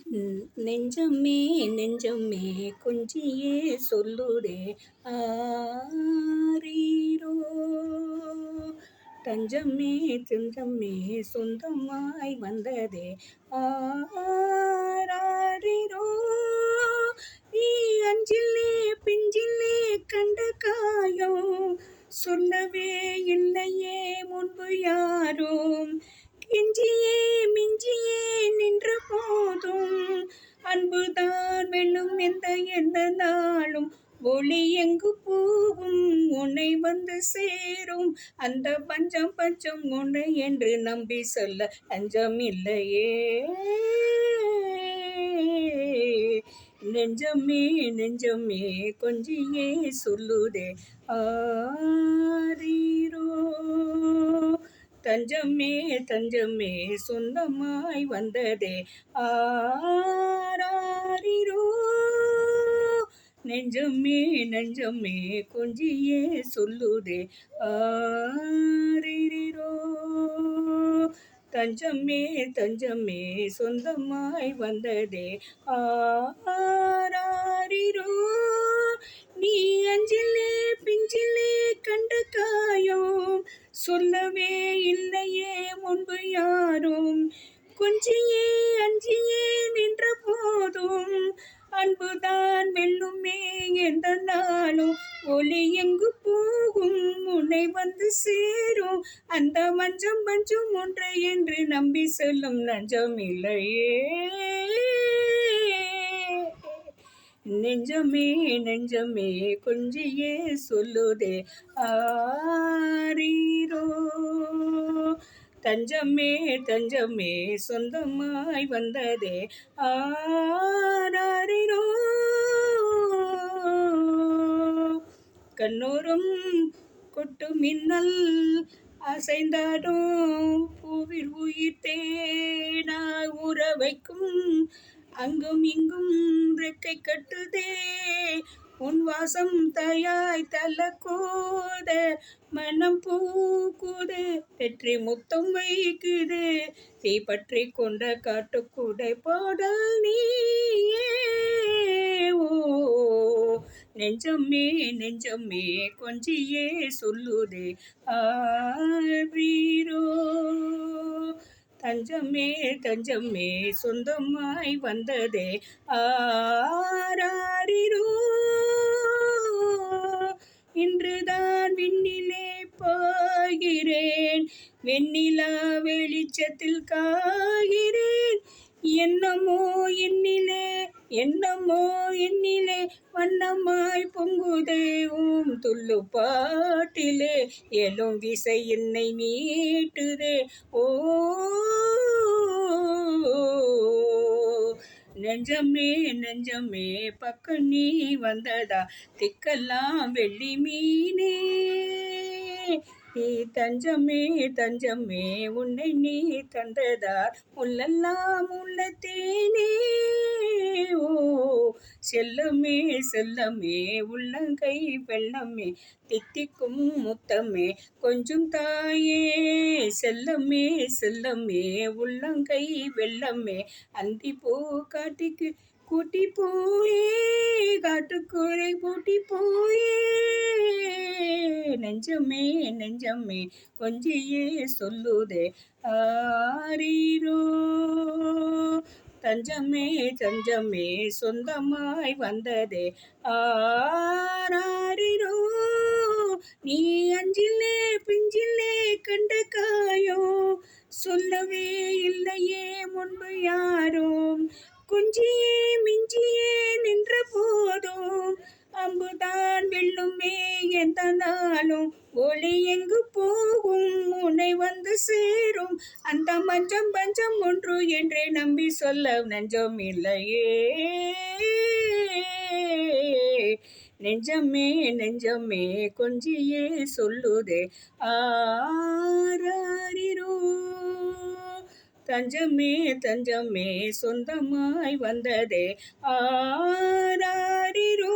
நெஞ்சமே நெஞ்சமே கொஞ்சியே சொல்லுதே ஆரீரோ. தஞ்சமே துஞ்சமே சொந்தமாய் வந்ததே ஆரீரோ. நீ அஞ்சிலே பிஞ்சிலே கண்ட காயம் சொல்லவே இல்லையே முன்பு யாரும். கெஞ்சியே மிஞ்சியே நின்ற போதும் அன்புதான் வெல்லும் எந்த நாளும். ஒளி எங்கு போகும் உன்னை வந்து சேரும். அந்த பஞ்சம் பஞ்சம் உன்னை என்று நம்பி சொல்ல அஞ்சம் இல்லையே. நெஞ்சமே நெஞ்சமே கொஞ்சியே சொல்லுதே ஆரீரோ. தஞ்சமே தஞ்சமே சொந்தமாய் வந்ததே ஆரீரோ. நெஞ்சமே நெஞ்சமே கொஞ்சியே சொல்லுதே ஆரீரோ. தஞ்சமே தஞ்சமே சொந்தமாய் வந்ததே ஆரீரோ. நீ அஞ்சிலே பிஞ்சிலே கண்ட காயம் சொல்லவே இல்லையே முன்பு யாரும். கொஞ்சியே அஞ்சியே நின்ற போதும் அன்புதான் வெல்லுமே எந்த நாளும். ஒளி எங்கு போகும் உன்னை வந்து சேரும். அந்த மஞ்சம் பஞ்சும் ஒன்றை என்று நம்பி செல்லும் நஞ்சம் இல்லையே. நெஞ்சமே நெஞ்சமே கொஞ்சியே சொல்லுதே ஆரீரோ. தஞ்சமே தஞ்சமே சொந்தமாய் வந்ததே ஆரீரோ. கண்ணோரும் கொட்டு மின்னல் அசைந்தாடும் பூவில் உயிர் தேனாய் ஊற வைக்கும். அங்கும் இங்கும் ரெக்கை கட்டுதே உன் வாசம் தயாய் தல கோத. மனம் பூக்குது வெற்றி முத்தம் வைக்குது தீ பற்றி கொண்ட காட்டுக்கூடை பாடல் நீயே. ஓ நெஞ்சமே நெஞ்சமே கொஞ்சியே சொல்லுதே ஆரீரோ. தஞ்சமே தஞ்சமே சொந்தமாய் வந்ததே ஆரீரோ. இன்றுதான் விண்ணிலே பாய்கிறேன் வெண்ணிலா வெளிச்சத்தில் காய்கிறேன். என்னமோ என்னிலே என்னமோ என்னிலே வண்ணமாய் பொங்குதே உம் துள்ளு பாட்டிலே. எழும் விசை என்னை மீட்டுதே. ஓ நெஞ்சமே நெஞ்சமே பக்கம் நீ வந்ததா திக்கெல்லாம் வெள்ளி மீனே. தஞ்சமே தஞ்சமே உன்னை நீ தந்ததார் உள்ளெல்லாம் உள்ளத்தேனே. ஓ செல்லமே செல்லமே உள்ளங்கை வெள்ளமே தித்திக்கும் முத்தமே கொஞ்சம் தாயே. செல்லமே செல்லமே உள்ளங்கை வெள்ளமே அந்தி பூ காட்டிக்கு கூட்டி போயே காட்டுக்குறை பூட்டி போயே. நெஞ்சமே நெஞ்சமே கொஞ்சியே சொல்லுதே ஆரீரோ. தஞ்சமே தஞ்சமே சொந்தமாய் வந்ததே ஆரீரோ. நீ அஞ்சிலே பிஞ்சிலே கண்ட காயம் சொல்லவே இல்லையே முன்பு யாரும். கொஞ்சியே மிஞ்சியே நின்ற போதும் அம்புதான் வெல்லுமே எந்த நாளும். ஒளி எங்கு போகும் உன்னை வந்து சேரும். அந்த மஞ்சம் பஞ்சம் ஒன்று என்றே நம்பி சொல்ல நெஞ்சம் இல்லையே. நெஞ்சமே நெஞ்சமே கொஞ்சியே சொல்லுதே ஆரீரோ. தஞ்சமே தஞ்சமே சொந்தமாய் வந்ததே ஆரீரோ.